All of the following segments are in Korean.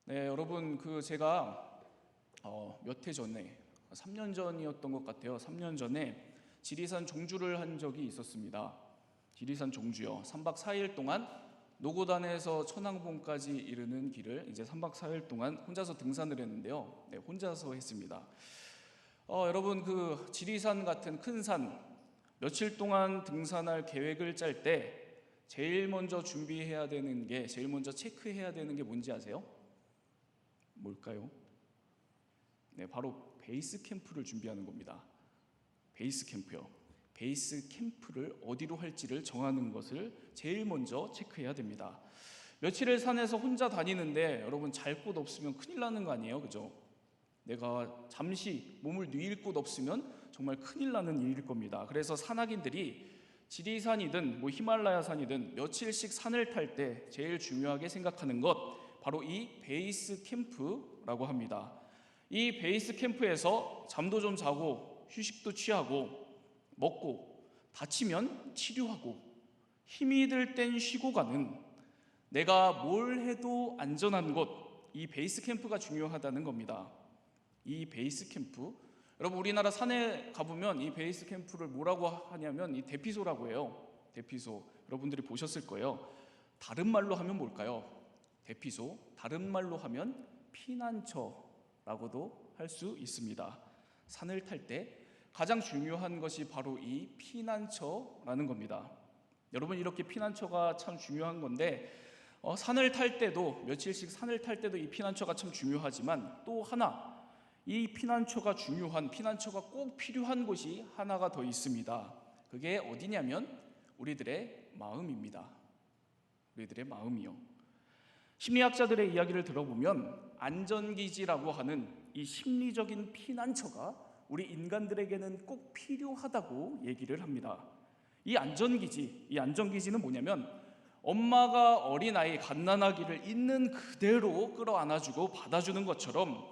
네, 여러분 제가 몇 해 전에 3년 전이었던 것 같아요. 3년 전에 지리산 종주를 한 적이 있었습니다. 지리산 종주요. 3박 4일 동안 노고단에서 천왕봉까지 이르는 길을 이제 3박 4일 동안 혼자서 등산을 했는데요. 네, 혼자서 했습니다. 여러분 지리산 같은 큰 산 며칠 동안 등산할 계획을 짤 때 제일 먼저 준비해야 되는 게 제일 먼저 체크해야 되는 게 뭔지 아세요? 뭘까요? 네, 바로 베이스 캠프를 준비하는 겁니다. 베이스 캠프요. 베이스 캠프를 어디로 할지를 정하는 것을 제일 먼저 체크해야 됩니다. 며칠을 산에서 혼자 다니는데 여러분 잘 곳 없으면 큰일 나는 거 아니에요? 그죠? 내가 잠시 몸을 뉘일 곳 없으면 정말 큰일 나는 일일 겁니다. 그래서 산악인들이 지리산이든 히말라야 산이든 며칠씩 산을 탈 때 제일 중요하게 생각하는 것, 바로 이 베이스 캠프라고 합니다. 이 베이스 캠프에서 잠도 좀 자고 휴식도 취하고 먹고 다치면 치료하고 힘이 들 땐 쉬고 가는, 내가 뭘 해도 안전한 곳, 이 베이스 캠프가 중요하다는 겁니다. 이 베이스 캠프, 여러분 우리나라 산에 가보면 이 베이스 캠프를 뭐라고 하냐면 이 대피소라고 해요. 대피소, 여러분들이 보셨을 거예요. 다른 말로 하면 뭘까요? 대피소, 다른 말로 하면 피난처라고도 할 수 있습니다. 산을 탈 때 가장 중요한 것이 바로 이 피난처라는 겁니다. 여러분, 이렇게 피난처가 참 중요한 건데 산을 탈 때도, 며칠씩 산을 탈 때도 이 피난처가 참 중요하지만 또 하나, 이 피난처가 꼭 필요한 곳이 하나가 더 있습니다. 그게 어디냐면 우리들의 마음입니다. 우리들의 마음이요. 심리학자들의 이야기를 들어보면 안전기지라고 하는 이 심리적인 피난처가 우리 인간들에게는 꼭 필요하다고 얘기를 합니다. 이 안전기지는 뭐냐면 엄마가 어린아이 갓난아기를 있는 그대로 끌어안아주고 받아주는 것처럼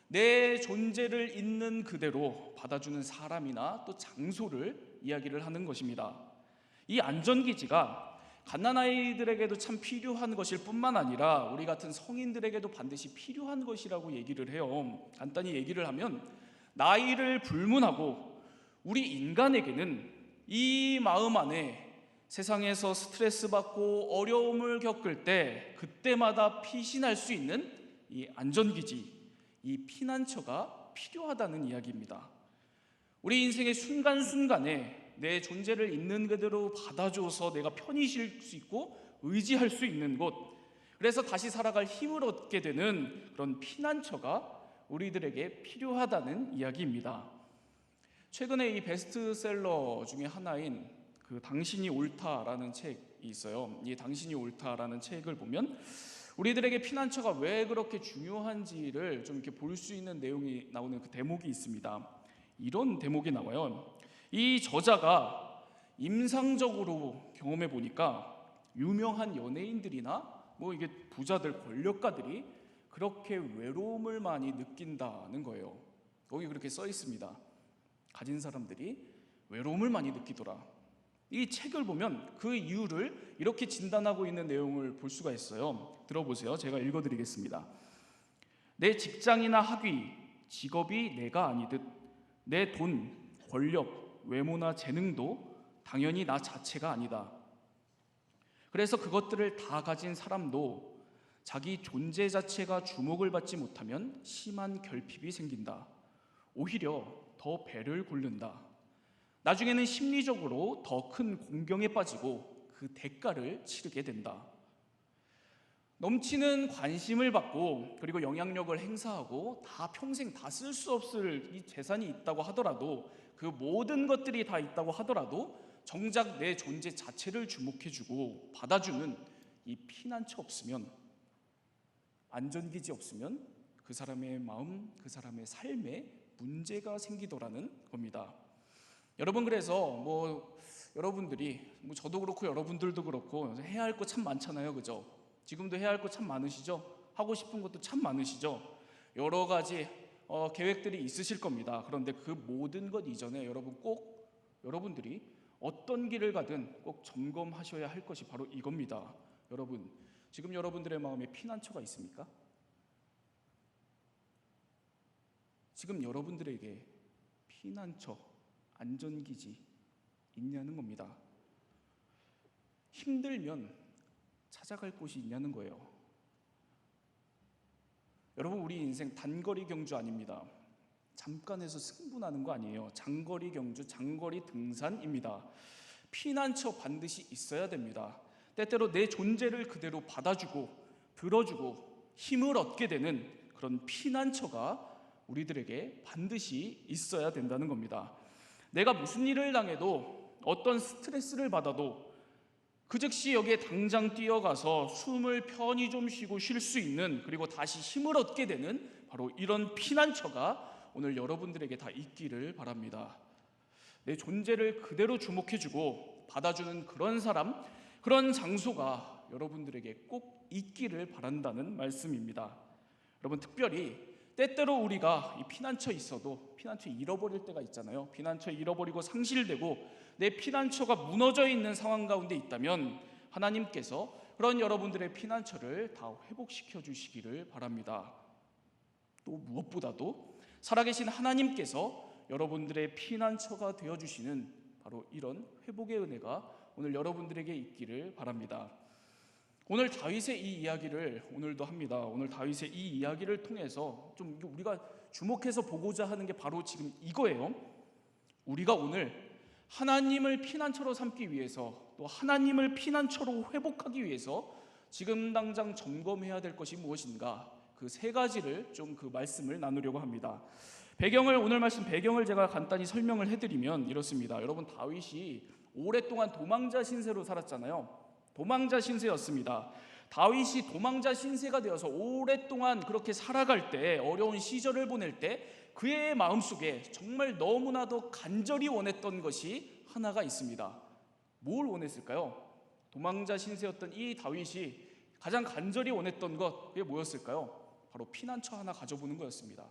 내 존재를 있는 그대로 받아주는 사람이나 또 장소를 이야기를 하는 것입니다. 이 안전기지가 갓난아이들에게도 참 필요한 것일 뿐만 아니라 우리 같은 성인들에게도 반드시 필요한 것이라고 얘기를 해요. 간단히 얘기를 하면 나이를 불문하고 우리 인간에게는 이 마음 안에 세상에서 스트레스 받고 어려움을 겪을 때 그때마다 피신할 수 있는 이 안전기지, 이 피난처가 필요하다는 이야기입니다. 우리 인생의 순간순간에 내 존재를 있는 그대로 받아줘서 내가 편히 쉴 수 있고 의지할 수 있는 곳, 그래서 다시 살아갈 힘을 얻게 되는 그런 피난처가 우리들에게 필요하다는 이야기입니다. 최근에 이 베스트셀러 중에 하나인 당신이 옳다라는 책이 있어요. 이 당신이 옳다라는 책을 보면 우리들에게 피난처가 왜 그렇게 중요한지를 좀 이렇게 볼 수 있는 내용이 나오는 그 대목이 있습니다. 이런 대목이 나와요. 이 저자가 임상적으로 경험해 보니까 유명한 연예인들이나 이게 부자들, 권력가들이 그렇게 외로움을 많이 느낀다는 거예요. 거기 그렇게 써 있습니다. 가진 사람들이 외로움을 많이 느끼더라. 이 책을 보면 그 이유를 이렇게 진단하고 있는 내용을 볼 수가 있어요. 들어보세요. 제가 읽어드리겠습니다. 내 직장이나 학위, 직업이 내가 아니듯 내 돈, 권력, 외모나 재능도 당연히 나 자체가 아니다. 그래서 그것들을 다 가진 사람도 자기 존재 자체가 주목을 받지 못하면 심한 결핍이 생긴다. 오히려 더 배를 고른다. 나중에는 심리적으로 더 큰 공경에 빠지고 그 대가를 치르게 된다. 넘치는 관심을 받고 그리고 영향력을 행사하고 다 평생 다 쓸 수 없을 이 재산이 있다고 하더라도, 그 모든 것들이 다 있다고 하더라도 정작 내 존재 자체를 주목해주고 받아주는 이 피난처 없으면, 안전기지 없으면 그 사람의 마음, 그 사람의 삶에 문제가 생기더라는 겁니다. 여러분, 그래서 여러분들이 저도 그렇고 여러분들도 그렇고 해야 할 거 참 많잖아요. 그죠? 지금도 해야 할 거 참 많으시죠? 하고 싶은 것도 참 많으시죠? 여러 가지 계획들이 있으실 겁니다. 그런데 그 모든 것 이전에 여러분들이 어떤 길을 가든 꼭 점검하셔야 할 것이 바로 이겁니다. 여러분, 지금 여러분들의 마음에 피난처가 있습니까? 지금 여러분들에게 피난처, 안전기지 있냐는 겁니다. 힘들면 찾아갈 곳이 있냐는 거예요. 여러분, 우리 인생 단거리 경주 아닙니다. 잠깐에서 승부나는 거 아니에요. 장거리 경주, 장거리 등산입니다. 피난처 반드시 있어야 됩니다. 때때로 내 존재를 그대로 받아주고 들어주고 힘을 얻게 되는 그런 피난처가 우리들에게 반드시 있어야 된다는 겁니다. 내가 무슨 일을 당해도 어떤 스트레스를 받아도 그 즉시 여기에 당장 뛰어가서 숨을 편히 좀 쉬고 쉴 수 있는, 그리고 다시 힘을 얻게 되는 바로 이런 피난처가 오늘 여러분들에게 다 있기를 바랍니다. 내 존재를 그대로 주목해주고 받아주는 그런 사람, 그런 장소가 여러분들에게 꼭 있기를 바란다는 말씀입니다. 여러분, 특별히 때때로 우리가 이 피난처에 있어도 피난처 잃어버릴 때가 있잖아요. 피난처 잃어버리고 상실되고 내 피난처가 무너져 있는 상황 가운데 있다면 하나님께서 그런 여러분들의 피난처를 다 회복시켜 주시기를 바랍니다. 또 무엇보다도 살아계신 하나님께서 여러분들의 피난처가 되어주시는 바로 이런 회복의 은혜가 오늘 여러분들에게 있기를 바랍니다. 오늘 다윗의 이 이야기를 오늘도 합니다. 오늘 다윗의 이 이야기를 통해서 좀 우리가 주목해서 보고자 하는 게 바로 지금 이거예요. 우리가 오늘 하나님을 피난처로 삼기 위해서, 또 하나님을 피난처로 회복하기 위해서 지금 당장 점검해야 될 것이 무엇인가, 그 세 가지를 좀 그 말씀을 나누려고 합니다. 오늘 말씀 배경을 제가 간단히 설명을 해드리면 이렇습니다. 여러분, 다윗이 오랫동안 도망자 신세로 살았잖아요. 도망자 신세였습니다. 다윗이 도망자 신세가 되어서 오랫동안 그렇게 살아갈 때, 어려운 시절을 보낼 때 그의 마음속에 정말 너무나도 간절히 원했던 것이 하나가 있습니다. 뭘 원했을까요? 도망자 신세였던 이 다윗이 가장 간절히 원했던 것, 그게 뭐였을까요? 바로 피난처 하나 가져보는 거였습니다.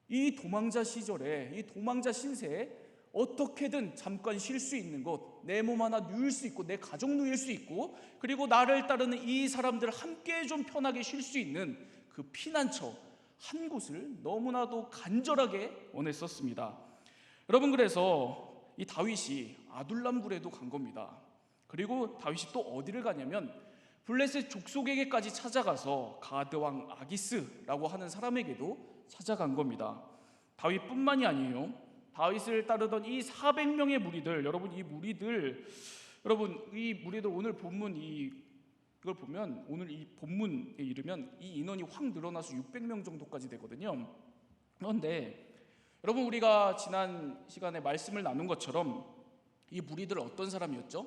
이 도망자 시절에, 이 도망자 신세에 어떻게든 잠깐 쉴 수 있는 곳, 내 몸 하나 누일 수 있고 내 가족 누일 수 있고, 그리고 나를 따르는 이 사람들 함께 좀 편하게 쉴 수 있는 그 피난처 한 곳을 너무나도 간절하게 원했었습니다. 여러분, 그래서 이 다윗이 아둘람 굴에도 간 겁니다. 그리고 다윗이 또 어디를 가냐면 블레셋 족속에게까지 찾아가서 가드왕 아기스라고 하는 사람에게도 찾아간 겁니다. 다윗뿐만이 아니에요. 다윗을 따르던 이 400명의 무리들, 여러분 이 무리들 오늘 본문 이걸 보면, 오늘 이 본문에 이르면 이 인원이 확 늘어나서 600명 정도까지 되거든요. 그런데 여러분, 우리가 지난 시간에 말씀을 나눈 것처럼 이 무리들 어떤 사람이었죠?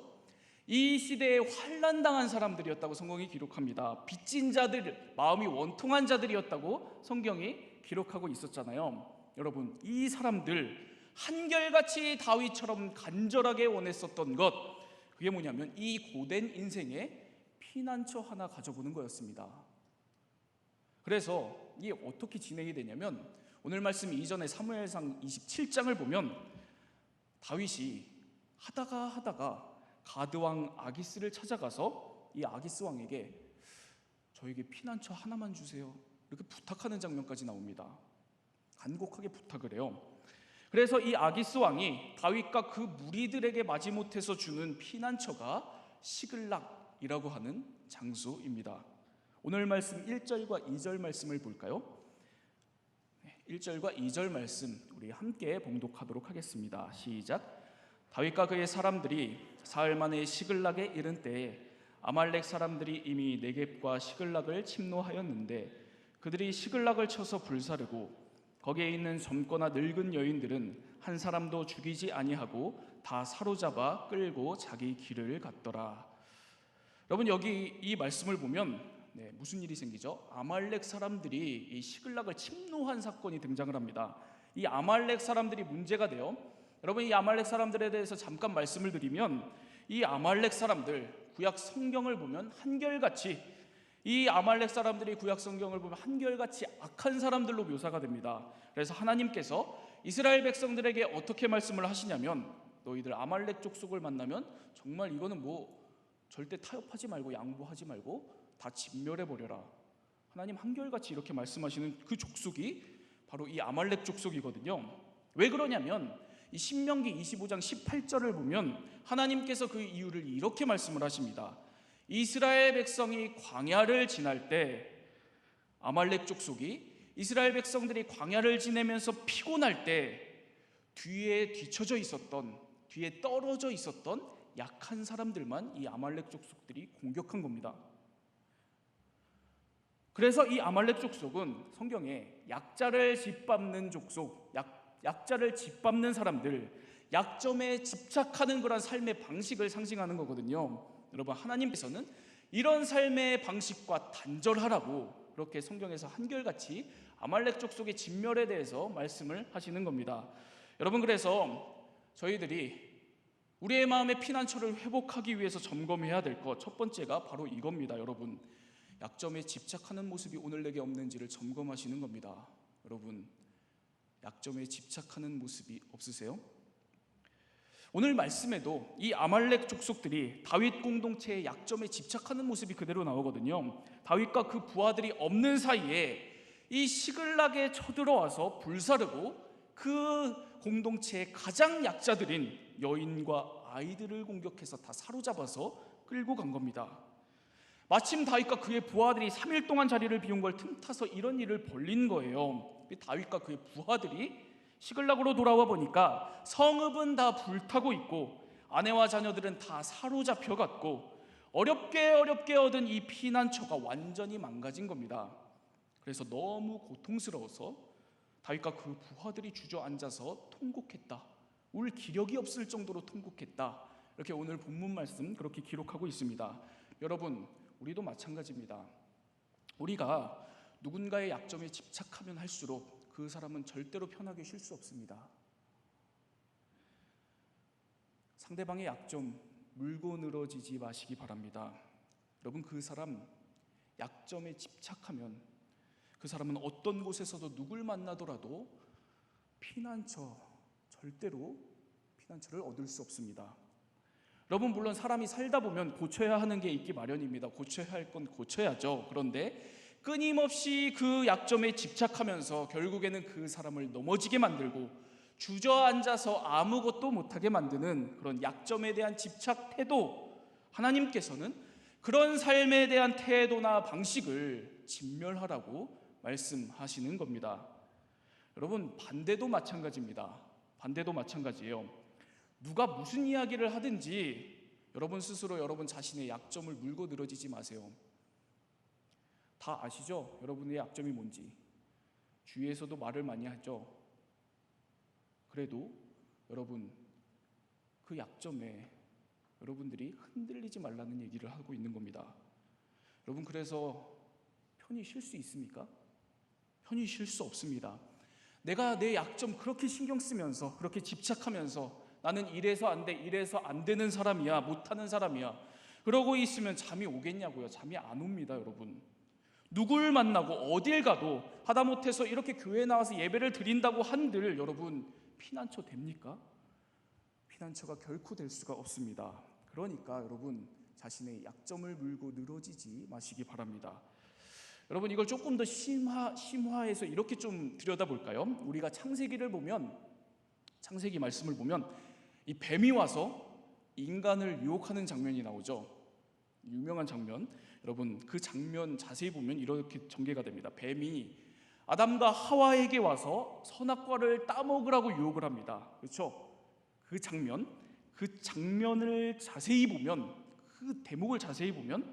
이 시대에 환난당한 사람들이었다고 성경이 기록합니다. 빚진 자들, 마음이 원통한 자들이었다고 성경이 기록하고 있었잖아요. 여러분, 이 사람들 한결같이 다윗처럼 간절하게 원했었던 것, 그게 뭐냐면 이 고된 인생에 피난처 하나 가져보는 거였습니다. 그래서 이게 어떻게 진행이 되냐면 오늘 말씀 이전에 사무엘상 27장을 보면 다윗이 하다가 가드왕 아기스를 찾아가서 이 아기스 왕에게 저에게 피난처 하나만 주세요, 이렇게 부탁하는 장면까지 나옵니다. 간곡하게 부탁을 해요. 그래서 이 아기스 왕이 다윗과 그 무리들에게 마지못해서 주는 피난처가 시글락이라고 하는 장소입니다. 오늘 말씀 1절과 2절 말씀을 볼까요? 1절과 2절 말씀 우리 함께 봉독하도록 하겠습니다. 시작. 다윗과 그의 사람들이 사흘 만에 시글락에 이른 때에 아말렉 사람들이 이미 네겝과 시글락을 침노하였는데 그들이 시글락을 쳐서 불사르고 거기에 있는 젊거나 늙은 여인들은 한 사람도 죽이지 아니하고 다 사로잡아 끌고 자기 길을 갔더라. 여러분, 여기 이 말씀을 보면 무슨 일이 생기죠? 아말렉 사람들이 이 시글락을 침노한 사건이 등장을 합니다. 이 아말렉 사람들이 문제가 돼요. 여러분, 이 아말렉 사람들에 대해서 잠깐 말씀을 드리면, 이 아말렉 사람들 구약 성경을 보면 한결같이, 이 아말렉 사람들이 구약 성경을 보면 한결같이 악한 사람들로 묘사가 됩니다. 그래서 하나님께서 이스라엘 백성들에게 어떻게 말씀을 하시냐면, 너희들 아말렉 족속을 만나면 정말 이거는 절대 타협하지 말고 양보하지 말고 다 진멸해 버려라. 하나님 한결같이 이렇게 말씀하시는 그 족속이 바로 이 아말렉 족속이거든요. 왜 그러냐면 이 신명기 25장 18절을 보면 하나님께서 그 이유를 이렇게 말씀을 하십니다. 이스라엘 백성이 광야를 지날 때 아말렉 족속이 이스라엘 백성들이 광야를 지내면서 피곤할 때 뒤에 뒤쳐져 있었던, 뒤에 떨어져 있었던 약한 사람들만 이 아말렉 족속들이 공격한 겁니다. 그래서 이 아말렉 족속은 성경에 약자를 짓밟는 족속, 약자를 짓밟는 사람들, 약점에 집착하는 그런 삶의 방식을 상징하는 거거든요. 여러분, 하나님께서는 이런 삶의 방식과 단절하라고 그렇게 성경에서 한결같이 아말렉 족속의 진멸에 대해서 말씀을 하시는 겁니다. 여러분, 그래서 저희들이 우리의 마음의 피난처를 회복하기 위해서 점검해야 될 것 첫 번째가 바로 이겁니다. 여러분, 약점에 집착하는 모습이 오늘 내게 없는지를 점검하시는 겁니다. 여러분, 약점에 집착하는 모습이 없으세요? 오늘 말씀에도 이 아말렉 족속들이 다윗 공동체의 약점에 집착하는 모습이 그대로 나오거든요. 다윗과 그 부하들이 없는 사이에 이 시글락에 쳐들어와서 불사르고 그 공동체의 가장 약자들인 여인과 아이들을 공격해서 다 사로잡아서 끌고 간 겁니다. 마침 다윗과 그의 부하들이 3일 동안 자리를 비운 걸 틈타서 이런 일을 벌린 거예요. 다윗과 그의 부하들이 시글락으로 돌아와 보니까 성읍은 다 불타고 있고 아내와 자녀들은 다 사로잡혀 갔고 어렵게 얻은 이 피난처가 완전히 망가진 겁니다. 그래서 너무 고통스러워서 다윗과 그 부하들이 주저앉아서 통곡했다. 울 기력이 없을 정도로 통곡했다. 이렇게 오늘 본문 말씀 그렇게 기록하고 있습니다. 여러분, 우리도 마찬가지입니다. 우리가 누군가의 약점에 집착하면 할수록 그 사람은 절대로 편하게 쉴 수 없습니다. 상대방의 약점 물고 늘어지지 마시기 바랍니다. 여러분, 그 사람 약점에 집착하면 그 사람은 어떤 곳에서도 누굴 만나더라도 절대로 피난처를 얻을 수 없습니다. 여러분, 물론 사람이 살다 보면 고쳐야 하는 게 있기 마련입니다. 고쳐야 할 건 고쳐야죠. 그런데 끊임없이 그 약점에 집착하면서 결국에는 그 사람을 넘어지게 만들고 주저앉아서 아무것도 못하게 만드는 그런 약점에 대한 집착 태도, 하나님께서는 그런 삶에 대한 태도나 방식을 진멸하라고 말씀하시는 겁니다. 여러분, 반대도 마찬가지입니다. 반대도 마찬가지예요. 누가 무슨 이야기를 하든지 여러분 스스로 여러분 자신의 약점을 물고 늘어지지 마세요. 다 아시죠? 여러분의 약점이 뭔지. 주위에서도 말을 많이 하죠. 그래도 여러분, 그 약점에 여러분들이 흔들리지 말라는 얘기를 하고 있는 겁니다. 여러분, 그래서 편히 쉴 수 있습니까? 편히 쉴 수 없습니다. 내가 내 약점 그렇게 신경 쓰면서 그렇게 집착하면서 나는 이래서 안 돼, 이래서 안 되는 사람이야, 못하는 사람이야, 그러고 있으면 잠이 오겠냐고요? 잠이 안 옵니다. 여러분, 누굴 만나고 어딜 가도 하다못해서 이렇게 교회에 나와서 예배를 드린다고 한들 여러분, 피난처 됩니까? 피난처가 결코 될 수가 없습니다. 그러니까 여러분, 자신의 약점을 물고 늘어지지 마시기 바랍니다. 여러분, 이걸 조금 더 심화해서 이렇게 좀 들여다볼까요? 우리가 창세기를 보면, 창세기 말씀을 보면 이 뱀이 와서 인간을 유혹하는 장면이 나오죠. 유명한 장면. 여러분, 그 장면 자세히 보면 이렇게 전개가 됩니다. 뱀이 아담과 하와에게 와서 선악과를 따먹으라고 유혹을 합니다. 그렇죠? 그 장면을 자세히 보면, 그 대목을 자세히 보면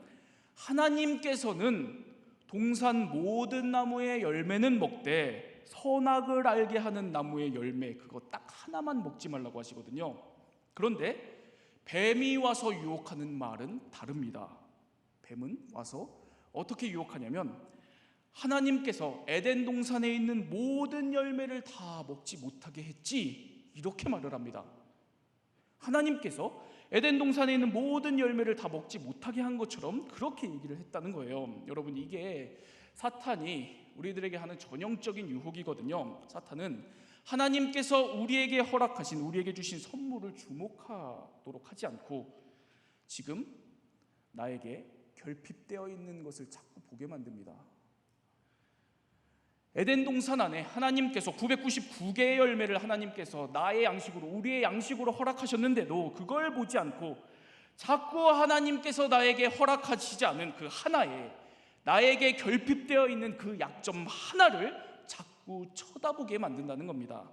하나님께서는 동산 모든 나무의 열매는 먹되 선악을 알게 하는 나무의 열매 그거 딱 하나만 먹지 말라고 하시거든요. 그런데 뱀이 와서 유혹하는 말은 다릅니다. 뱀은 와서 어떻게 유혹하냐면 하나님께서 에덴 동산에 있는 모든 열매를 다 먹지 못하게 했지, 이렇게 말을 합니다. 하나님께서 에덴 동산에 있는 모든 열매를 다 먹지 못하게 한 것처럼 그렇게 얘기를 했다는 거예요. 여러분, 이게 사탄이 우리들에게 하는 전형적인 유혹이거든요. 사탄은 하나님께서 우리에게 허락하신, 우리에게 주신 선물을 주목하도록 하지 않고 지금 나에게 결핍되어 있는 것을 자꾸 보게 만듭니다. 에덴 동산 안에 하나님께서 999개의 열매를 하나님께서 나의 양식으로, 우리의 양식으로 허락하셨는데도 그걸 보지 않고 자꾸 하나님께서 나에게 허락하시지 않은 그 하나에, 나에게 결핍되어 있는 그 약점 하나를 자꾸 쳐다보게 만든다는 겁니다.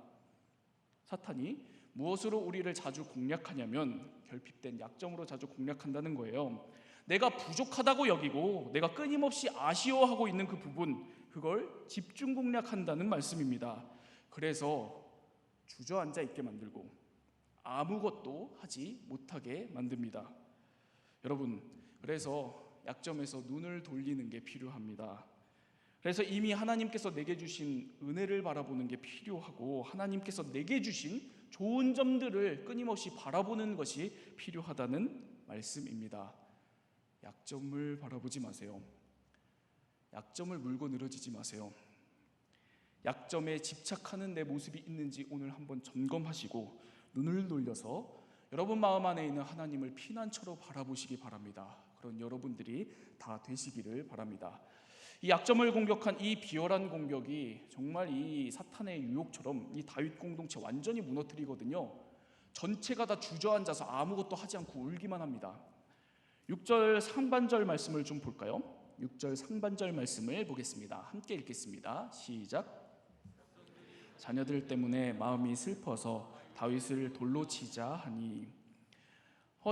사탄이 무엇으로 우리를 자주 공략하냐면 결핍된 약점으로 자주 공략한다는 거예요. 내가 부족하다고 여기고 내가 끊임없이 아쉬워하고 있는 그 부분, 그걸 집중 공략한다는 말씀입니다. 그래서 주저앉아 있게 만들고 아무것도 하지 못하게 만듭니다. 여러분, 그래서 약점에서 눈을 돌리는 게 필요합니다. 그래서 이미 하나님께서 내게 주신 은혜를 바라보는 게 필요하고, 하나님께서 내게 주신 좋은 점들을 끊임없이 바라보는 것이 필요하다는 말씀입니다. 약점을 바라보지 마세요. 약점을 물고 늘어지지 마세요. 약점에 집착하는 내 모습이 있는지 오늘 한번 점검하시고 눈을 돌려서 여러분 마음 안에 있는 하나님을 피난처로 바라보시기 바랍니다. 그런 여러분들이 다 되시기를 바랍니다. 이 약점을 공격한 이 비열한 공격이 정말 이 사탄의 유혹처럼 이 다윗 공동체 완전히 무너뜨리거든요. 전체가 다 주저앉아서 아무것도 하지 않고 울기만 합니다. 6절 상반절 말씀을 좀 볼까요? 6절 상반절 말씀을 보겠습니다. 함께 읽겠습니다. 시작. 자녀들 때문에 마음이 슬퍼서 다윗을 돌로 치자 하니.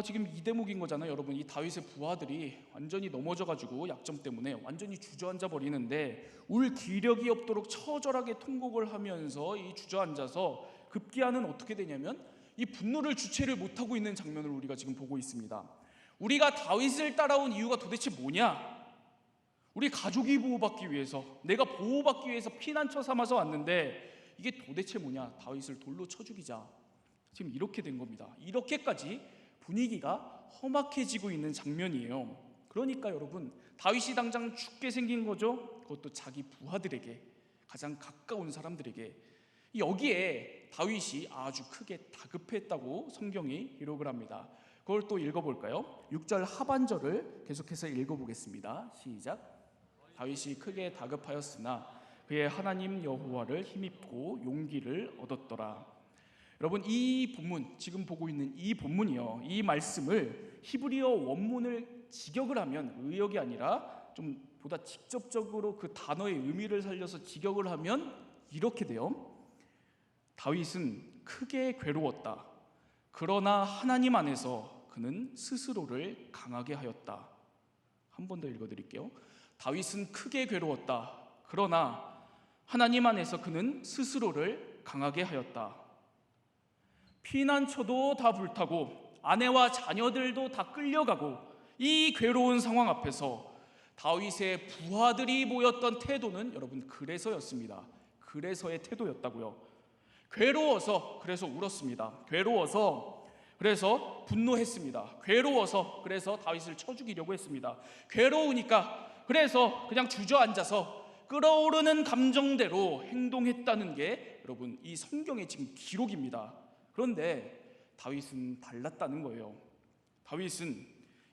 지금 이 대목인 거잖아요, 여러분. 이 다윗의 부하들이 완전히 넘어져가지고 약점 때문에 완전히 주저앉아 버리는데 울 기력이 없도록 처절하게 통곡을 하면서 이 주저앉아서 급기야는 어떻게 되냐면 이 분노를 주체를 못하고 있는 장면을 우리가 지금 보고 있습니다. 우리가 다윗을 따라온 이유가 도대체 뭐냐? 우리 가족이 보호받기 위해서, 내가 보호받기 위해서 피난처 삼아서 왔는데 이게 도대체 뭐냐? 다윗을 돌로 쳐 죽이자. 지금 이렇게 된 겁니다. 이렇게까지 분위기가 험악해지고 있는 장면이에요. 그러니까 여러분, 다윗이 당장 죽게 생긴 거죠. 그것도 자기 부하들에게, 가장 가까운 사람들에게. 여기에 다윗이 아주 크게 다급했다고 성경이 기록을 합니다. 그걸 또 읽어볼까요? 6절 하반절을 계속해서 읽어보겠습니다. 시작. 다윗이 크게 다급하였으나 그의 하나님 여호와를 힘입고 용기를 얻었더라. 여러분, 이 본문, 지금 보고 있는 이 본문이요, 이 말씀을 히브리어 원문을 직역을 하면, 의역이 아니라 좀 보다 직접적으로 그 단어의 의미를 살려서 직역을 하면 이렇게 돼요. 다윗은 크게 괴로웠다. 그러나 하나님 안에서 그는 스스로를 강하게 하였다. 한 번 더 읽어드릴게요. 다윗은 크게 괴로웠다. 그러나 하나님 안에서 그는 스스로를 강하게 하였다. 피난처도 다 불타고 아내와 자녀들도 다 끌려가고 이 괴로운 상황 앞에서 다윗의 부하들이 보였던 태도는 여러분 그래서였습니다. 그래서의 태도였다고요. 괴로워서 그래서 울었습니다. 괴로워서 그래서 분노했습니다. 괴로워서 그래서 다윗을 쳐 죽이려고 했습니다. 괴로우니까 그래서 그냥 주저앉아서 끓어오르는 감정대로 행동했다는 게 여러분 이 성경의 지금 기록입니다. 그런데 다윗은 달랐다는 거예요. 다윗은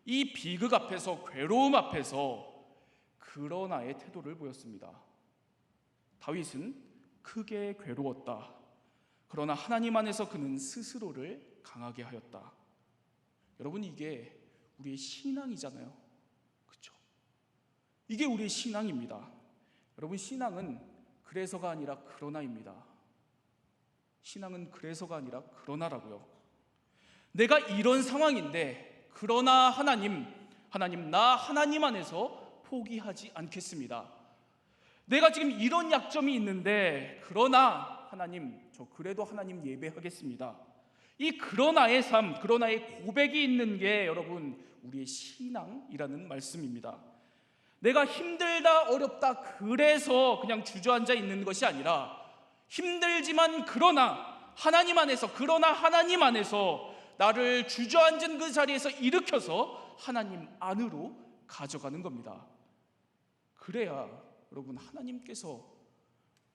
이 비극 앞에서, 괴로움 앞에서 그러나의 태도를 보였습니다. 다윗은 크게 괴로웠다. 그러나 하나님 안에서 그는 스스로를 강하게 하였다. 여러분, 이게 우리의 신앙이잖아요. 그렇죠? 이게 우리의 신앙입니다. 여러분, 신앙은 그래서가 아니라 그러나입니다. 신앙은 그래서가 아니라 그러나라고요. 내가 이런 상황인데 그러나 하나님 나 하나님 안에서 포기하지 않겠습니다. 내가 지금 이런 약점이 있는데 그러나 하나님, 저 그래도 하나님 예배하겠습니다. 이 그러나의 삶, 그러나의 고백이 있는 게 여러분 우리의 신앙이라는 말씀입니다. 내가 힘들다, 어렵다 그래서 그냥 주저앉아 있는 것이 아니라 힘들지만 그러나 하나님 안에서 나를 주저앉은 그 자리에서 일으켜서 하나님 안으로 가져가는 겁니다. 그래야 여러분 하나님께서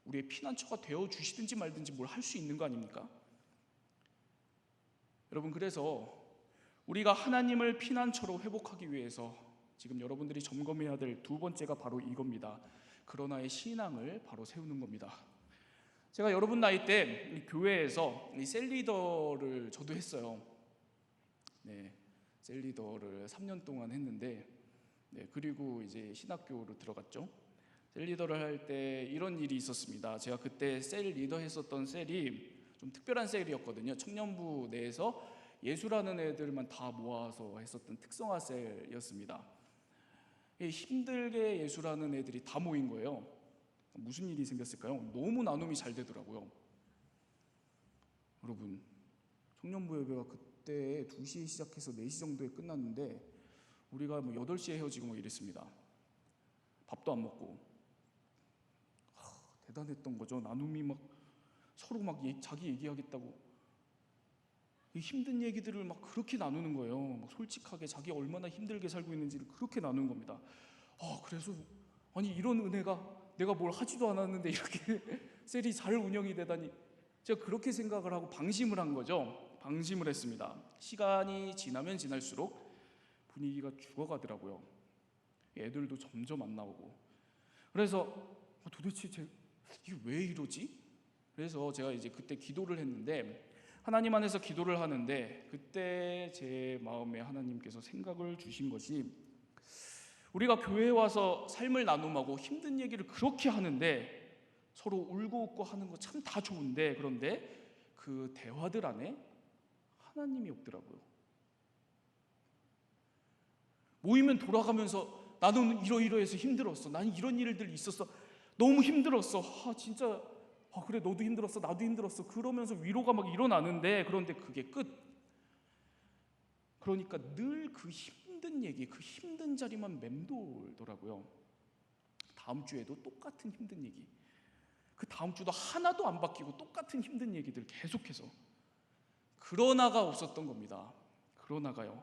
우리의 피난처가 되어주시든지 말든지 뭘 할 수 있는 거 아닙니까? 여러분, 그래서 우리가 하나님을 피난처로 회복하기 위해서 지금 여러분들이 점검해야 될 두 번째가 바로 이겁니다. 그러나의 신앙을 바로 세우는 겁니다. 제가 여러분 나이 때 교회에서 이 셀리더를 저도 했어요. 네, 셀리더를 3년 동안 했는데, 그리고 이제 신학교로 들어갔죠. 셀리더를 할 때 이런 일이 있었습니다. 제가 그때 셀 리더 했었던 셀이 좀 특별한 셀이었거든요. 청년부 내에서 예수라는 애들만 다 모아서 했었던 특성화 셀이었습니다. 힘들게 예수라는 애들이 다 모인 거예요. 무슨 일이 생겼을까요? 너무 나눔이 잘 되더라고요. 여러분, 청년부 예배가 그때 2시에 시작해서 4시 정도에 끝났는데 우리가 8시에 헤어지고 이랬습니다. 밥도 안 먹고. 대단했던 거죠. 나눔이 서로 자기 얘기하겠다고 힘든 얘기들을 그렇게 나누는 거예요. 솔직하게 자기 얼마나 힘들게 살고 있는지를 그렇게 나누는 겁니다. 그래서 아니 이런 은혜가 내가 뭘 하지도 않았는데 이렇게 셀이 잘 운영이 되다니, 제가 그렇게 생각을 하고 방심을 한 거죠. 방심을 했습니다. 시간이 지나면 지날수록 분위기가 죽어가더라고요. 애들도 점점 안 나오고. 그래서 도대체 이게 왜 이러지? 그래서 제가 이제 그때 기도를 했는데, 하나님 안에서 기도를 하는데 그때 제 마음에 하나님께서 생각을 주신 것이, 우리가 교회에 와서 삶을 나눔하고 힘든 얘기를 그렇게 하는데 서로 울고 웃고 하는 거 참 다 좋은데, 그런데 그 대화들 안에 하나님이 없더라고요. 모이면 돌아가면서 나는 이러이러해서 힘들었어, 나는 이런 일들이 있었어, 너무 힘들었어, 진짜 그래 너도 힘들었어, 나도 힘들었어, 그러면서 위로가 일어나는데, 그런데 그게 끝. 그러니까 늘 그 힘든 얘기, 그 힘든 자리만 맴돌더라고요. 다음 주에도 똑같은 힘든 얘기, 그 다음 주도 하나도 안 바뀌고 똑같은 힘든 얘기들 계속해서. 그러나가 없었던 겁니다. 그러나가요.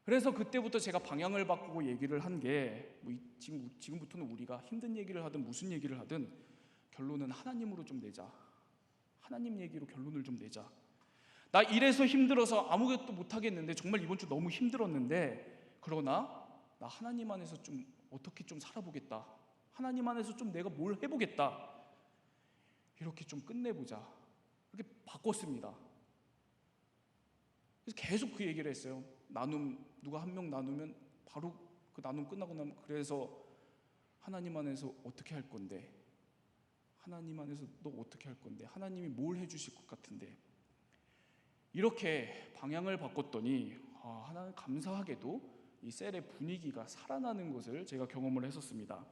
그래서 그때부터 제가 방향을 바꾸고 얘기를 한 게, 지금부터는 우리가 힘든 얘기를 하든 무슨 얘기를 하든 결론은 하나님으로 좀 내자. 하나님 얘기로 결론을 좀 내자. 나 이래서 힘들어서 아무것도 못하겠는데, 정말 이번 주 너무 힘들었는데, 그러나 나 하나님 안에서 좀 어떻게 좀 살아보겠다, 하나님 안에서 좀 내가 뭘 해보겠다, 이렇게 좀 끝내보자, 이렇게 바꿨습니다. 그래서 계속 그 얘기를 했어요. 나눔, 누가 한 명 나누면 바로 그 나눔 끝나고 나면, 그래서 하나님 안에서 어떻게 할 건데, 하나님 안에서 너 어떻게 할 건데, 하나님이 뭘 해주실 것 같은데, 이렇게 방향을 바꿨더니 하나님 감사하게도 이 셀의 분위기가 살아나는 것을 제가 경험을 했었습니다.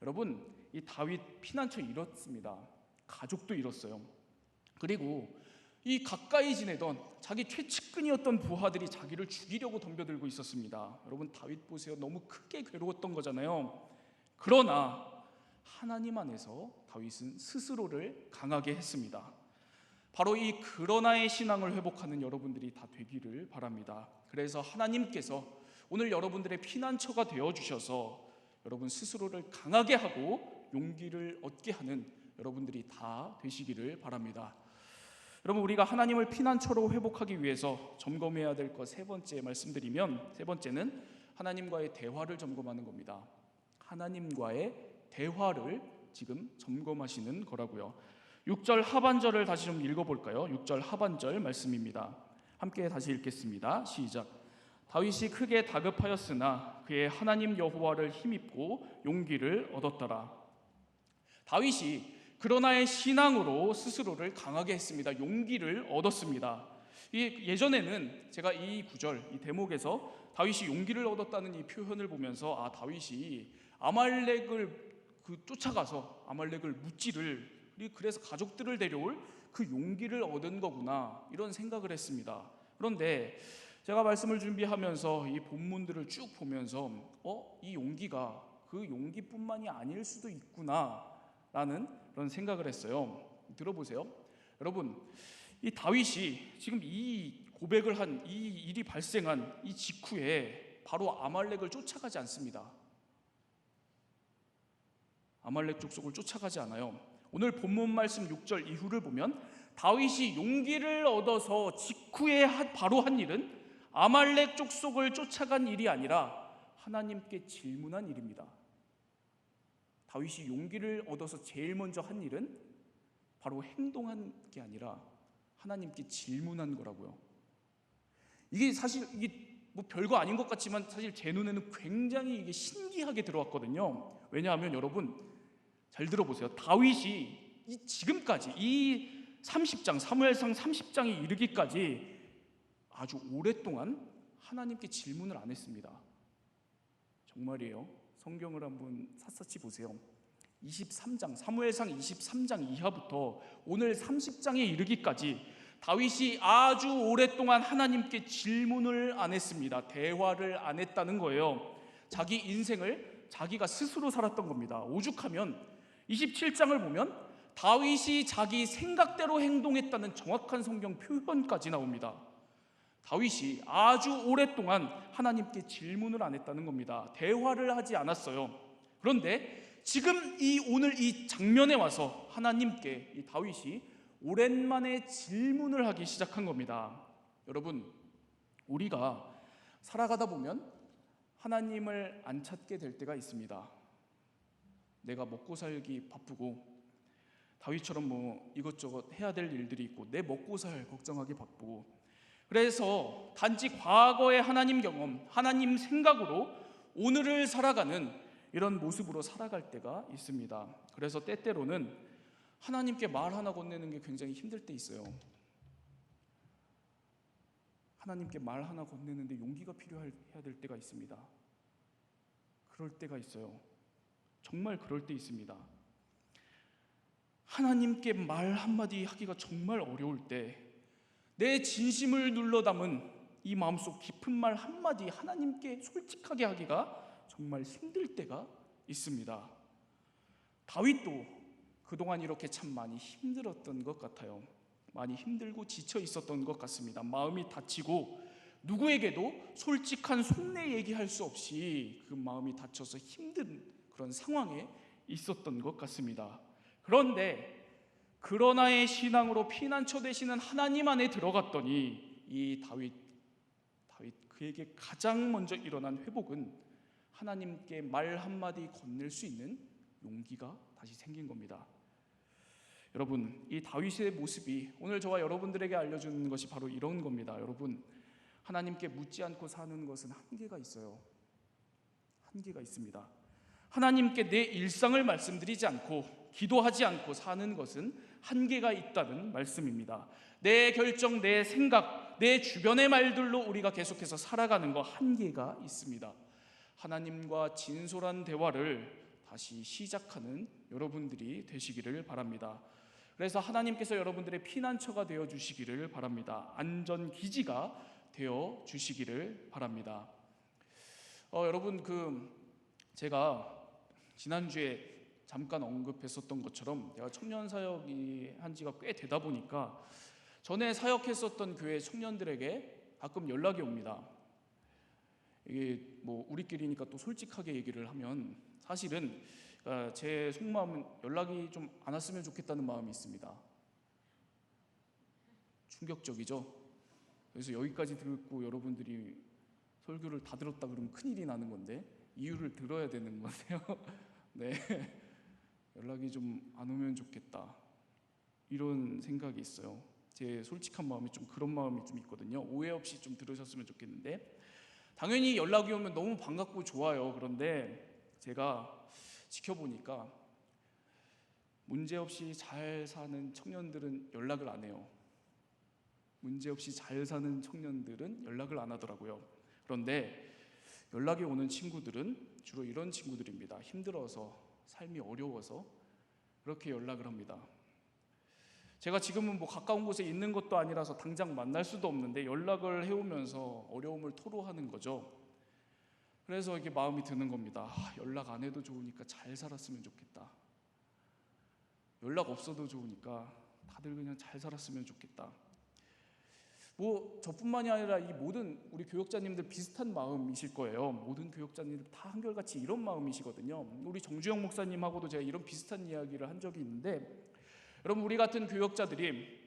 여러분, 이 다윗 피난처 잃었습니다. 가족도 잃었어요. 그리고 이 가까이 지내던 자기 최측근이었던 부하들이 자기를 죽이려고 덤벼들고 있었습니다. 여러분, 다윗 보세요. 너무 크게 괴로웠던 거잖아요. 그러나 하나님 안에서 다윗은 스스로를 강하게 했습니다. 바로 이 그러나의 신앙을 회복하는 여러분들이 다 되기를 바랍니다. 그래서 하나님께서 오늘 여러분들의 피난처가 되어주셔서 여러분 스스로를 강하게 하고 용기를 얻게 하는 여러분들이 다 되시기를 바랍니다. 여러분, 우리가 하나님을 피난처로 회복하기 위해서 점검해야 될 것 세 번째 말씀드리면, 세 번째는 하나님과의 대화를 점검하는 겁니다. 하나님과의 대화를 지금 점검하시는 거라고요. 6절 하반절을 다시 좀 읽어볼까요? 6절 하반절 말씀입니다. 함께 다시 읽겠습니다. 시작. 다윗이 크게 다급하였으나 그의 하나님 여호와를 힘입고 용기를 얻었더라. 다윗이 그러나의 신앙으로 스스로를 강하게 했습니다. 용기를 얻었습니다. 예전에는 제가 이 구절, 이 대목에서 다윗이 용기를 얻었다는 이 표현을 보면서 다윗이 아말렉을 쫓아가서 아말렉을 무찌를, 그래서 가족들을 데려올 그 용기를 얻은 거구나, 이런 생각을 했습니다. 그런데 제가 말씀을 준비하면서 이 본문들을 쭉 보면서 이 용기가 그 용기뿐만이 아닐 수도 있구나 라는 그런 생각을 했어요. 들어보세요. 여러분, 이 다윗이 지금 이 고백을 한 이 일이 발생한 이 직후에 바로 아말렉을 쫓아가지 않습니다. 아말렉 족속을 쫓아가지 않아요. 오늘 본문 말씀 6절 이후를 보면 다윗이 용기를 얻어서 직후에 바로 한 일은 아말렉 족속을 쫓아간 일이 아니라 하나님께 질문한 일입니다. 다윗이 용기를 얻어서 제일 먼저 한 일은 바로 행동한 게 아니라 하나님께 질문한 거라고요. 이게 사실 이게 뭐 별거 아닌 것 같지만 사실 제 눈에는 굉장히 이게 신기하게 들어왔거든요. 왜냐하면 여러분 잘 들어보세요. 다윗이 지금까지 이 30장 사무엘상 30장에 이르기까지 아주 오랫동안 하나님께 질문을 안 했습니다. 정말이에요. 성경을 한번 샅샅이 보세요. 23장 사무엘상 23장 이하부터 오늘 30장에 이르기까지 다윗이 아주 오랫동안 하나님께 질문을 안 했습니다. 대화를 안 했다는 거예요. 자기 인생을 자기가 스스로 살았던 겁니다. 오죽하면 27장을 보면 다윗이 자기 생각대로 행동했다는 정확한 성경 표현까지 나옵니다. 다윗이 아주 오랫동안 하나님께 질문을 안 했다는 겁니다. 대화를 하지 않았어요. 그런데 지금 오늘 이 장면에 와서 하나님께 이 다윗이 오랜만에 질문을 하기 시작한 겁니다. 여러분, 우리가 살아가다 보면 하나님을 안 찾게 될 때가 있습니다. 내가 먹고 살기 바쁘고 다윗처럼 뭐 이것저것 해야 될 일들이 있고 내 먹고 살 걱정하기 바쁘고, 그래서 단지 과거의 하나님 경험, 하나님 생각으로 오늘을 살아가는 이런 모습으로 살아갈 때가 있습니다. 그래서 때때로는 하나님께 말 하나 건네는 게 굉장히 힘들 때 있어요. 하나님께 말 하나 건네는데 용기가 필요해야 될 때가 있습니다. 그럴 때가 있어요. 정말 그럴 때 있습니다. 하나님께 말 한마디 하기가 정말 어려울 때, 내 진심을 눌러 담은 이 마음속 깊은 말 한마디 하나님께 솔직하게 하기가 정말 힘들 때가 있습니다. 다윗도 그동안 이렇게 참 많이 힘들었던 것 같아요. 많이 힘들고 지쳐 있었던 것 같습니다. 마음이 다치고 누구에게도 솔직한 속내 얘기할 수 없이 그 마음이 다쳐서 힘든 그런 상황에 있었던 것 같습니다. 그런데 그러나의 신앙으로 피난처 되시는 하나님 안에 들어갔더니 이 다윗 그에게 가장 먼저 일어난 회복은 하나님께 말 한마디 건넬 수 있는 용기가 다시 생긴 겁니다. 여러분, 이 다윗의 모습이 오늘 저와 여러분들에게 알려주는 것이 바로 이런 겁니다. 여러분, 하나님께 묻지 않고 사는 것은 한계가 있어요. 한계가 있습니다. 하나님께 내 일상을 말씀드리지 않고 기도하지 않고 사는 것은 한계가 있다는 말씀입니다. 내 결정, 내 생각, 내 주변의 말들로 우리가 계속해서 살아가는 거 한계가 있습니다. 하나님과 진솔한 대화를 다시 시작하는 여러분들이 되시기를 바랍니다. 그래서 하나님께서 여러분들의 피난처가 되어 주시기를 바랍니다. 안전기지가 되어 주시기를 바랍니다. 여러분, 제가 지난주에 잠깐 언급했었던 것처럼 제가 청년 사역이 한 지가 꽤 되다 보니까 전에 사역했었던 교회 청년들에게 가끔 연락이 옵니다. 이게 뭐 우리끼리니까 또 솔직하게 얘기를 하면 사실은 제 속마음은 연락이 좀 안 왔으면 좋겠다는 마음이 있습니다. 충격적이죠? 그래서 여기까지 듣고 여러분들이 설교를 다 들었다 그러면 큰일이 나는 건데 이유를 들어야 되는 건데요. 네, 연락이 좀 안 오면 좋겠다 이런 생각이 있어요. 제 솔직한 마음이 좀 그런 마음이 좀 있거든요. 오해 없이 좀 들으셨으면 좋겠는데, 당연히 연락이 오면 너무 반갑고 좋아요. 그런데 제가 지켜보니까 문제없이 잘 사는 청년들은 연락을 안 해요. 문제없이 잘 사는 청년들은 연락을 안 하더라고요. 그런데 연락이 오는 친구들은 주로 이런 친구들입니다. 힘들어서, 삶이 어려워서 그렇게 연락을 합니다. 제가 지금은 뭐 가까운 곳에 있는 것도 아니라서 당장 만날 수도 없는데 연락을 해오면서 어려움을 토로하는 거죠. 그래서 이게 마음이 드는 겁니다. 연락 안 해도 좋으니까 잘 살았으면 좋겠다. 연락 없어도 좋으니까 다들 그냥 잘 살았으면 좋겠다. 뭐 저뿐만이 아니라 이 모든 우리 교역자님들 비슷한 마음이실 거예요. 모든 교역자님들 다 한결같이 이런 마음이시거든요. 우리 정주영 목사님하고도 제가 이런 비슷한 이야기를 한 적이 있는데, 여러분, 우리 같은 교역자들이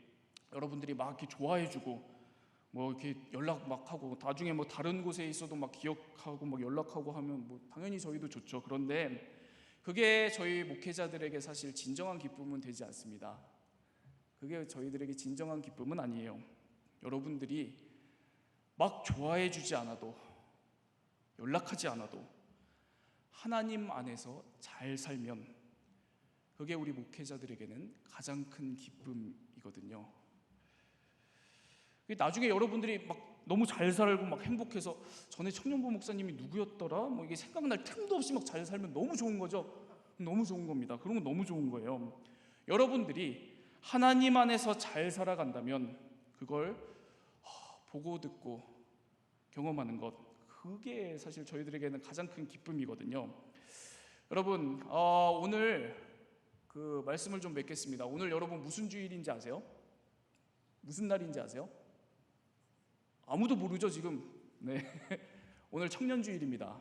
여러분들이 막 이렇게 좋아해주고 뭐 이렇게 연락 막 하고 나중에 뭐 다른 곳에 있어도 막 기억하고 막 연락하고 하면 뭐 당연히 저희도 좋죠. 그런데 그게 저희 목회자들에게 사실 진정한 기쁨은 되지 않습니다. 그게 저희들에게 진정한 기쁨은 아니에요. 여러분들이 막 좋아해 주지 않아도, 연락하지 않아도 하나님 안에서 잘 살면 그게 우리 목회자들에게는 가장 큰 기쁨이거든요. 나중에 여러분들이 막 너무 잘 살고 막 행복해서 전에 청년부 목사님이 누구였더라? 뭐 이게 생각날 틈도 없이 막 잘 살면 너무 좋은 거죠. 너무 좋은 겁니다. 그런 건 너무 좋은 거예요. 여러분들이 하나님 안에서 잘 살아간다면 그걸 보고 듣고 경험하는 것, 그게 사실 저희들에게는 가장 큰 기쁨이거든요. 여러분, 오늘 그 말씀을 좀 맺겠습니다. 오늘 여러분 무슨 주일인지 아세요? 무슨 날인지 아세요? 아무도 모르죠 지금. 네. 오늘 청년주일입니다.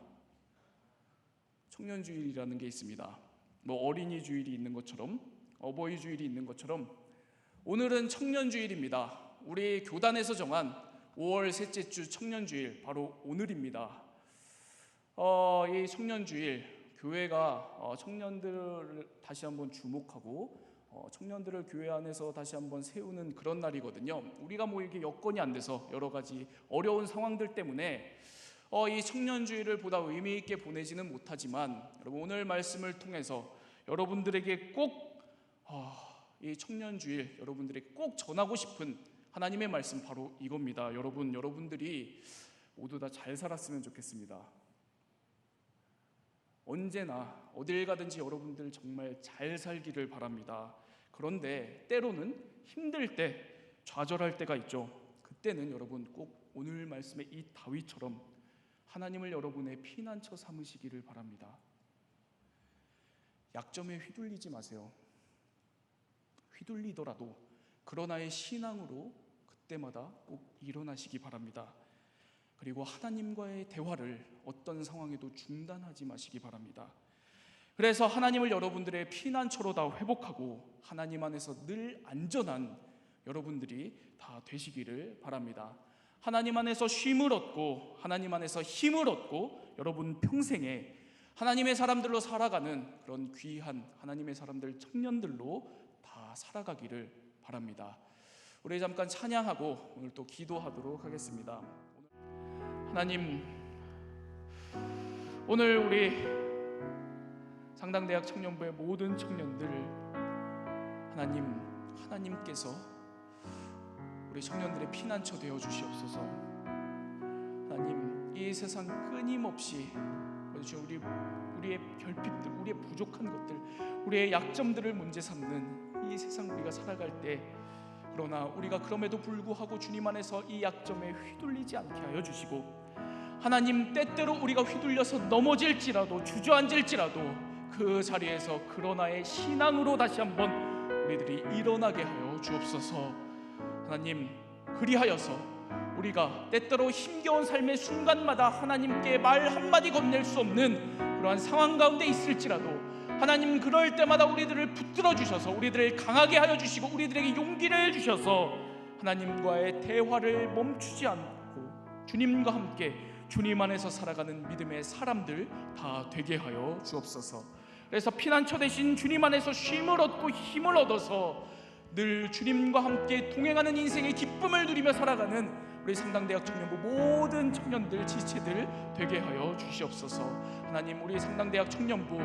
청년주일이라는 게 있습니다. 뭐 어린이 주일이 있는 것처럼, 어버이 주일이 있는 것처럼 오늘은 청년주일입니다. 우리 교단에서 정한 5월 셋째 주 청년주일, 바로 오늘입니다. 이 청년주일, 교회가 청년들을 다시 한번 주목하고 청년들을 교회 안에서 다시 한번 세우는 그런 날이거든요. 우리가 뭐 이렇게 여건이 안 돼서 여러 가지 어려운 상황들 때문에 이 청년주일을 보다 의미 있게 보내지는 못하지만, 여러분 오늘 말씀을 통해서 여러분들에게 꼭 이 청년주일 여러분들에게 꼭 전하고 싶은 하나님의 말씀, 바로 이겁니다. 여러분들이 모두 다 잘 살았으면 좋겠습니다. 언제나 어딜 가든지 여러분들 정말 잘 살기를 바랍니다. 그런데 때로는 힘들 때, 좌절할 때가 있죠. 그때는 여러분 꼭 오늘 말씀의 이 다윗처럼 하나님을 여러분의 피난처 삼으시기를 바랍니다. 약점에 휘둘리지 마세요. 휘둘리더라도 그러나의 신앙으로 그때마다 꼭 일어나시기 바랍니다. 그리고 하나님과의 대화를 어떤 상황에도 중단하지 마시기 바랍니다. 그래서 하나님을 여러분들의 피난처로 다 회복하고 하나님 안에서 늘 안전한 여러분들이 다 되시기를 바랍니다. 하나님 안에서 쉼을 얻고 하나님 안에서 힘을 얻고 여러분 평생에 하나님의 사람들로 살아가는 그런 귀한 하나님의 사람들, 청년들로 다 살아가기를 바랍니다. 우리 잠깐 찬양하고 오늘 또 기도하도록 하겠습니다. 하나님, 오늘 우리 상당대학 청년부의 모든 청년들, 하나님께서 우리 청년들의 피난처 되어 주시옵소서. 하나님, 이 세상 끊임없이 우리의 결핍들, 우리의 부족한 것들, 우리의 약점들을 문제 삼는 이 세상 우리가 살아갈 때, 그러나 우리가 그럼에도 불구하고 주님 안에서 이 약점에 휘둘리지 않게 하여 주시고, 하나님, 때때로 우리가 휘둘려서 넘어질지라도 주저앉을지라도 그 자리에서 그러나의 신앙으로 다시 한번 우리들이 일어나게 하여 주옵소서. 하나님, 그리하여서 우리가 때때로 힘겨운 삶의 순간마다 하나님께 말 한마디 건넬 수 없는 그러한 상황 가운데 있을지라도 하나님, 그럴 때마다 우리들을 붙들어 주셔서 우리들을 강하게 하여 주시고 우리들에게 용기를 주셔서 하나님과의 대화를 멈추지 않고 주님과 함께 주님 안에서 살아가는 믿음의 사람들 다 되게 하여 주옵소서. 그래서 피난처 대신 주님 안에서 쉼을 얻고 힘을 얻어서 늘 주님과 함께 동행하는 인생의 기쁨을 누리며 살아가는 우리 상당대학 청년부 모든 청년들, 지체들 되게 하여 주시옵소서. 하나님, 우리 상당대학 청년부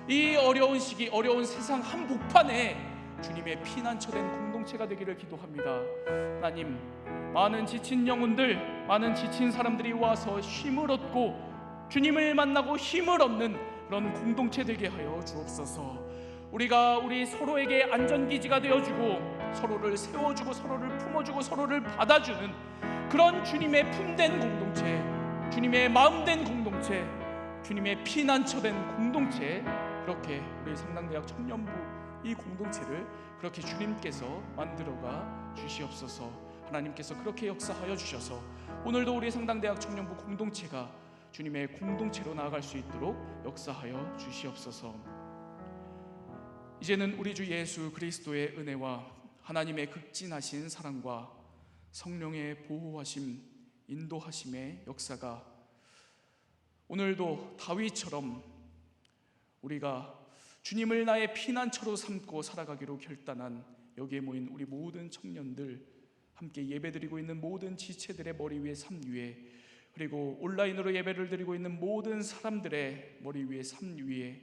이 어려운 시기, 어려운 세상 한복판에 주님의 피난처된 공동체가 되기를 기도합니다. 하나님, 많은 지친 영혼들, 많은 지친 사람들이 와서 쉼을 얻고 주님을 만나고 힘을 얻는 그런 공동체 되게 하여 주옵소서. 우리가 우리 서로에게 안전기지가 되어주고 서로를 세워주고 서로를 품어주고 서로를 받아주는 그런 주님의 품된 공동체, 주님의 마음된 공동체, 주님의 피난처된 공동체, 그렇게 우리 상당대학 청년부 이 공동체를 그렇게 주님께서 만들어가 주시옵소서. 하나님께서 그렇게 역사하여 주셔서 오늘도 우리 상당대학 청년부 공동체가 주님의 공동체로 나아갈 수 있도록 역사하여 주시옵소서. 이제는 우리 주 예수 그리스도의 은혜와 하나님의 극진하신 사랑과 성령의 보호하심, 인도하심의 역사가 오늘도 다윗처럼 우리가 주님을 나의 피난처로 삼고 살아가기로 결단한 여기에 모인 우리 모든 청년들, 함께 예배드리고 있는 모든 지체들의 머리 위에 산 위에, 그리고 온라인으로 예배를 드리고 있는 모든 사람들의 머리 위에 산 위에,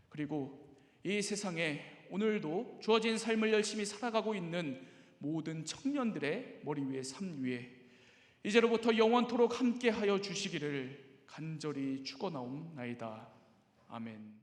그리고 이 세상에 오늘도 주어진 삶을 열심히 살아가고 있는 모든 청년들의 머리 위에 산 위에 이제로부터 영원토록 함께하여 주시기를 간절히 축원하옵나이다. 아멘.